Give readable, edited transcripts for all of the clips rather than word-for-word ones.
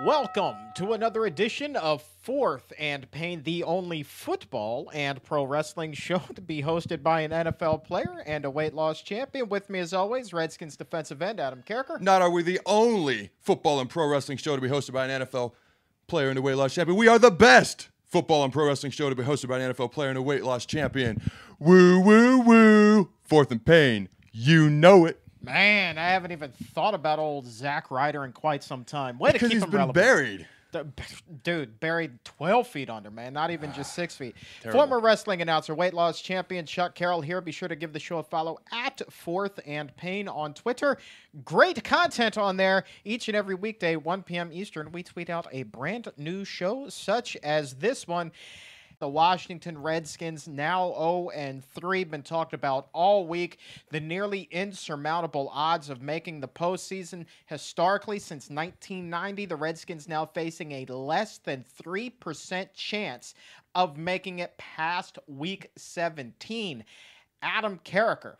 Welcome to another edition of Fourth and Pain, the only football and pro wrestling show to be hosted by an NFL player and a weight loss champion. With me, as always, Redskins defensive end Adam Carriker. Not are we the only football and pro wrestling show to be hosted by an NFL player and a weight loss champion. We are the best football and pro wrestling show to be hosted by an NFL player and a weight loss champion. Woo, woo, woo. Fourth and Pain. You know it. Man, I haven't even thought about old Zack Ryder in quite some time. Way to keep Because he's him been relevant. buried. Dude, buried 12 feet under, man. Not even just 6 feet. Terrible. Former wrestling announcer, weight loss champion Chuck Carroll here. Be sure to give the show a follow at Fourth and Pain on Twitter. Great content on there. Each and every weekday, 1 p.m. Eastern, we tweet out a brand new show such as this one. The Washington Redskins, now 0-3, been talked about all week. The nearly insurmountable odds of making the postseason. Historically, since 1990, the Redskins now facing a less than 3% chance of making it past Week 17. Adam Carriker,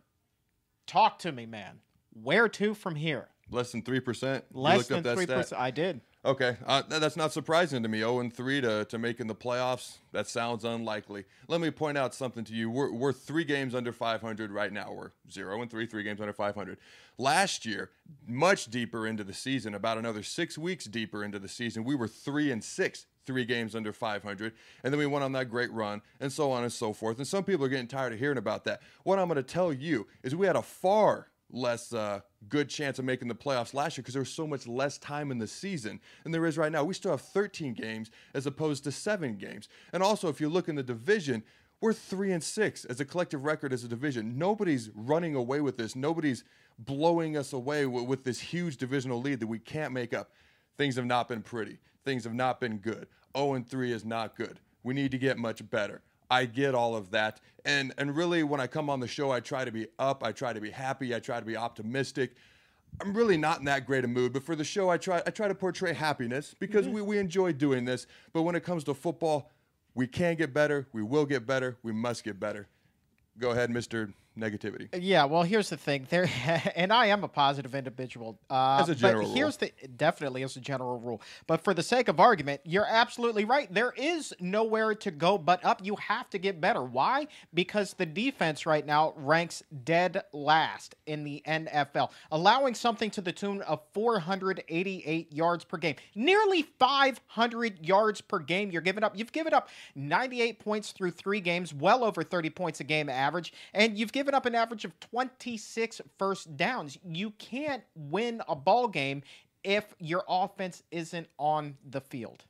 talk to me, man. Where to from here? Less than 3%. Less than 3%. I did. Okay, that's not surprising to me. 0-3 to making the playoffs, that sounds unlikely. Let me point out something to you. We're 3 games under 500 right now. We're 0-3, 3 games under 500. Last year, much deeper into the season, about another 6 weeks deeper into the season, we were 3-6, 3 games under 500, and then we went on that great run, and so on and so forth. And some people are getting tired of hearing about that. What I'm going to tell you is we had a far less good chance of making the playoffs last year because there was so much less time in the season than there is right now. We still have 13 games as opposed to 7 games. And also, if you look in the division, we're 3-6 as a collective record as a division. Nobody's running away with this. Nobody's blowing us away with this huge divisional lead that we can't make up. Things have not been pretty. Things have not been good. 0-3 is not good. We need to get much better. I get all of that. And really, when I come on the show, I try to be up. I try to be happy. I try to be optimistic. I'm really not in that great a mood. But for the show, I try to portray happiness because we enjoy doing this. But when it comes to football, we can get better. We will get better. We must get better. Go ahead, Mr. Negativity. Yeah, well, here's the thing. There, and I am a positive individual. As a general but here's rule. Definitely as a general rule. But for the sake of argument, you're absolutely right. There is nowhere to go but up. You have to get better. Why? Because the defense right now ranks dead last in the NFL, allowing something to the tune of 488 yards per game. Nearly 500 yards per game you're giving up. You've given up 98 points through 3 games, well over 30 points a game average, and you've given up an average of 26 first downs. You can't win a ball game if your offense isn't on the field.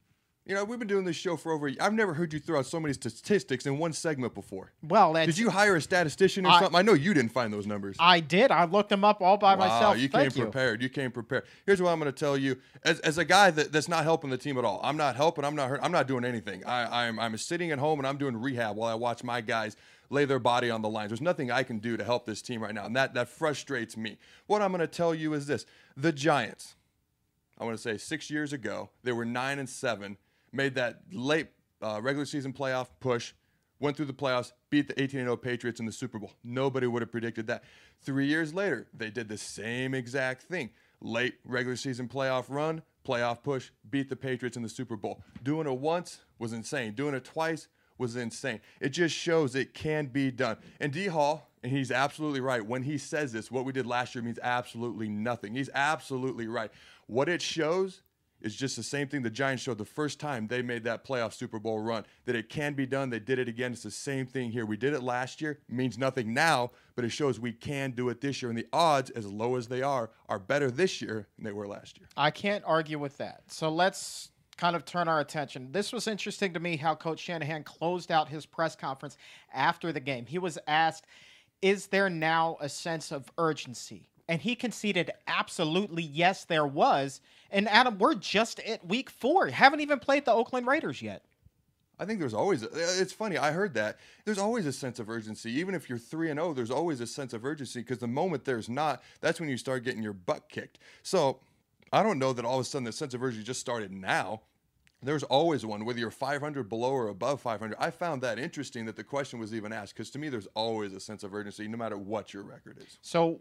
You know, we've been doing this show for over a year. I've never heard you throw out so many statistics in one segment before. Well, did you hire a statistician or something? I know you didn't find those numbers. I did. I looked them up all by myself. You came prepared. You came prepared. Here's what I'm going to tell you. As a guy that's not helping the team at all, I'm not helping. I'm not hurt. I'm not doing anything. I'm sitting at home and I'm doing rehab while I watch my guys lay their body on the lines. There's nothing I can do to help this team right now, and that frustrates me. What I'm going to tell you is this. The Giants, I want to say 6 years ago, they were 9-7, made that late regular season playoff push, went through the playoffs, beat the 18-0 Patriots in the Super Bowl. Nobody would have predicted that. 3 years later, they did the same exact thing. Late regular season playoff run, playoff push, beat the Patriots in the Super Bowl. Doing it once was insane. Doing it twice was insane. It just shows it can be done. And D. Hall, and he's absolutely right, when he says this, what we did last year means absolutely nothing. He's absolutely right. What it shows is just the same thing the Giants showed the first time they made that playoff Super Bowl run, that it can be done. They did it again. It's the same thing here. We did it last year. It means nothing now, but it shows we can do it this year. And the odds, as low as they are better this year than they were last year. I can't argue with that. So let's kind of turn our attention. This was interesting to me how Coach Shanahan closed out his press conference after the game. He was asked, is there now a sense of urgency? And he conceded absolutely yes, there was. And Adam, we're just at week 4. Haven't even played the Oakland Raiders yet. I think there's always, it's funny, I heard that. There's always a sense of urgency. Even if you're 3-0, there's always a sense of urgency because the moment there's not, that's when you start getting your butt kicked. So I don't know that all of a sudden the sense of urgency just started now. There's always one, whether you're 500 below or above 500. I found that interesting that the question was even asked, because to me, there's always a sense of urgency, no matter what your record is. So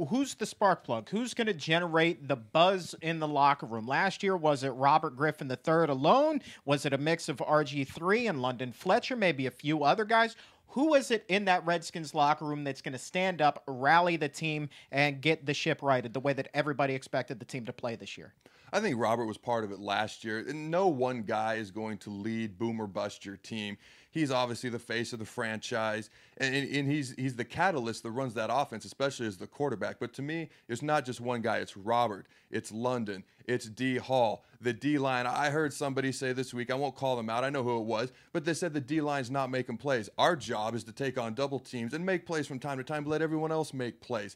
who's the spark plug? Who's going to generate the buzz in the locker room? Last year, was it Robert Griffin III alone? Was it a mix of RG3 and London Fletcher, maybe a few other guys? Who is it in that Redskins locker room that's going to stand up, rally the team, and get the ship righted the way that everybody expected the team to play this year? I think Robert was part of it last year. And no one guy is going to lead boom or bust your team. He's obviously the face of the franchise, and he's the catalyst that runs that offense, especially as the quarterback. But to me, it's not just one guy. It's Robert. It's London. It's D. Hall. The D-line, I heard somebody say this week, I won't call them out, I know who it was, but they said the D-line's not making plays. Our job is to take on double teams and make plays from time to time, but let everyone else make plays.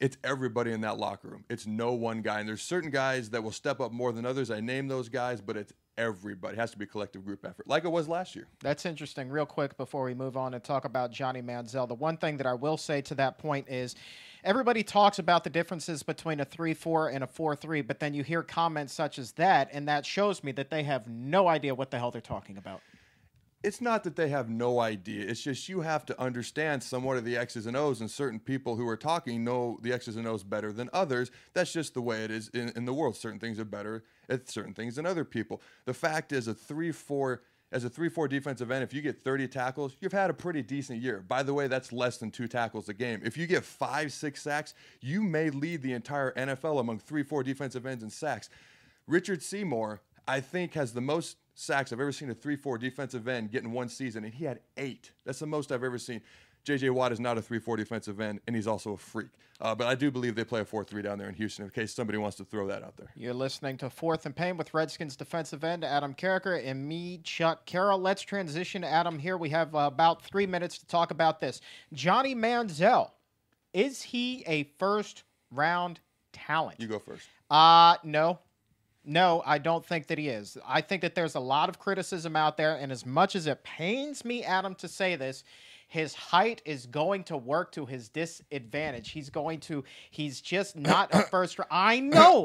It's everybody in that locker room. It's no one guy. And there's certain guys that will step up more than others. I name those guys, but it's everybody. It has to be a collective group effort, like it was last year. That's interesting. Real quick before we move on and talk about Johnny Manziel, the one thing that I will say to that point is everybody talks about the differences between a 3-4 and a 4-3, but then you hear comments such as that, and that shows me that they have no idea what the hell they're talking about. It's not that they have no idea. It's just you have to understand somewhat of the X's and O's, and certain people who are talking know the X's and O's better than others. That's just the way it is in the world. Certain things are better at certain things than other people. The fact is, as a 3-4 defensive end, if you get 30 tackles, you've had a pretty decent year. By the way, that's less than 2 tackles a game. If you get 5-6 sacks, you may lead the entire NFL among 3-4 defensive ends in sacks. Richard Seymour, I think, has the most sacks I've ever seen a 3-4 defensive end get in one season, and he had 8. That's the most I've ever seen. J.J. Watt is not a 3-4 defensive end, and he's also a freak. But I do believe they play a 4-3 down there in Houston, in case somebody wants to throw that out there. You're listening to Fourth and Pain with Redskins defensive end Adam Carriker and me, Chuck Carroll. Let's transition, Adam, here. We have about 3 minutes to talk about this. Johnny Manziel, is he a first-round talent? You go first. No. No, I don't think that he is. I think that there's a lot of criticism out there, and as much as it pains me, Adam, to say this, his height is going to work to his disadvantage. He's just not a first round. I know.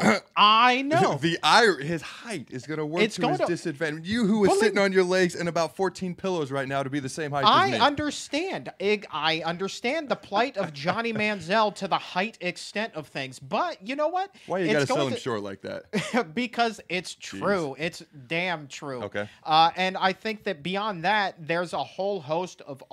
His height is going to work to his disadvantage. You who is sitting on your legs and about 14 pillows right now to be the same height as me. I understand. I understand the plight of Johnny Manziel to the height extent of things. But you know what? Why you got to sell him short like that? Because it's true. Jeez. It's damn true. Okay. And I think that beyond that, there's a whole host of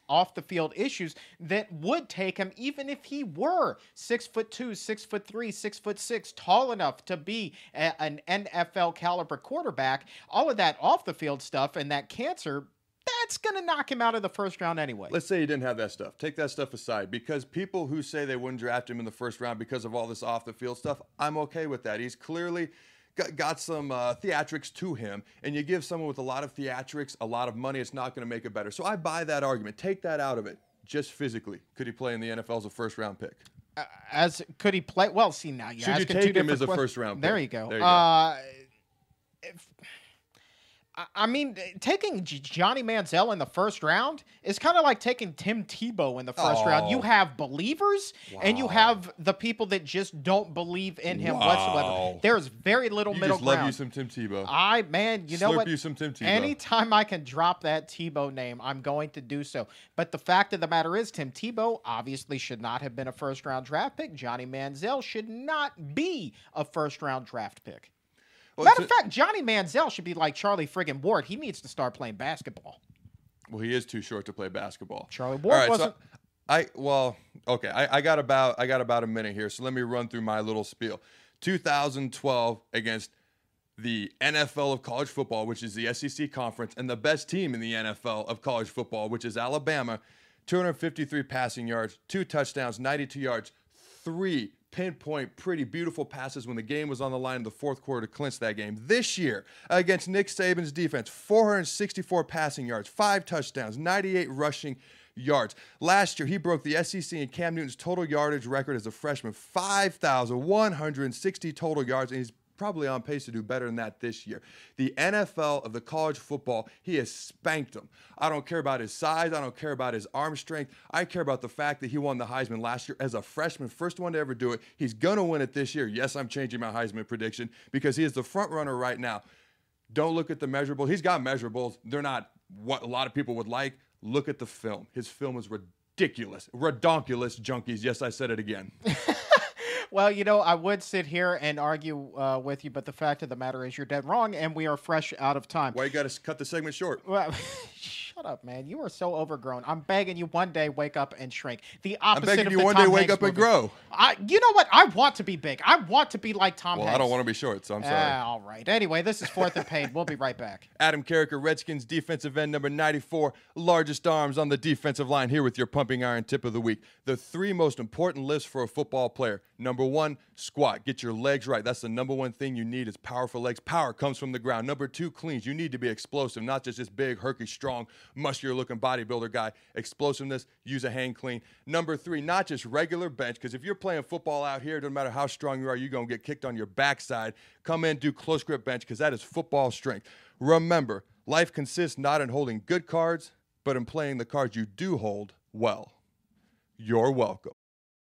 off the field issues that would take him, even if he were 6'2", 6'3", 6'6", tall enough to be an NFL caliber quarterback. All of that off the field stuff and that cancer, that's going to knock him out of the first round anyway. Let's say he didn't have that stuff. Take that stuff aside, because people who say they wouldn't draft him in the first round because of all this off the field stuff, I'm okay with that. He's clearly got some theatrics to him, and you give someone with a lot of theatrics a lot of money, it's not going to make it better. So I buy that argument. Take that out of it. Just physically, could he play in the NFL as a first-round pick? Could he play? Well, see, now you're asking two different questions. Should you take him as a first-round pick? There you go. There you go. I mean, taking Johnny Manziel in the first round is kind of like taking Tim Tebow in the first round. You have believers, and you have the people that just don't believe in him whatsoever. There's very little middle ground. Love you some Tim Tebow. You know what? Slurp you some Tim Tebow. Anytime I can drop that Tebow name, I'm going to do so. But the fact of the matter is, Tim Tebow obviously should not have been a first-round draft pick. Johnny Manziel should not be a first-round draft pick. Matter of fact, Johnny Manziel should be like Charlie friggin' Ward. He needs to start playing basketball. Well, he is too short to play basketball. Charlie Ward wasn't. I got about a minute here, so let me run through my little spiel. 2012 against the NFL of college football, which is the SEC conference, and the best team in the NFL of college football, which is Alabama. 253 passing yards, 2 touchdowns, 92 yards, 3 pinpoint, pretty beautiful passes when the game was on the line in the fourth quarter to clinch that game. This year, against Nick Saban's defense, 464 passing yards, 5 touchdowns, 98 rushing yards. Last year, he broke the SEC and Cam Newton's total yardage record as a freshman, 5,160 total yards, and he's probably on pace to do better than that this year. The NFL of the college football, he has spanked them. I don't care about his size. I don't care about his arm strength. I care about the fact that he won the Heisman last year as a freshman, first one to ever do it. He's going to win it this year. Yes, I'm changing my Heisman prediction because he is the front runner right now. Don't look at the measurables. He's got measurables. They're not what a lot of people would like. Look at the film. His film is ridiculous. Redonkulous, junkies. Yes, I said it again. Well, I would sit here and argue with you, but the fact of the matter is you're dead wrong, and we are fresh out of time. Why you got to cut the segment short? Well, shut up, man. You are so overgrown. I'm begging you one day wake up and shrink. The opposite I'm begging of you the one Tom day wake Hanks up and movie. grow. You know what? I want to be big. I want to be like Tom Well, Hanks. I don't want to be short, so I'm sorry. All right. Anyway, this is Fourth and Pain. We'll be right back. Adam Carriker, Redskins defensive end number 94, largest arms on the defensive line, here with your pumping iron tip of the week. The 3 most important lifts for a football player. Number 1, squat. Get your legs right. That's the number 1 thing you need is powerful legs. Power comes from the ground. Number 2, cleans. You need to be explosive, not just this big, herky, strong, muscular-looking bodybuilder guy. Explosiveness, use a hang clean. Number 3, not just regular bench, because if you're playing football out here, it doesn't matter how strong you are, you're going to get kicked on your backside. Come in, do close grip bench, because that is football strength. Remember, life consists not in holding good cards, but in playing the cards you do hold well. You're welcome.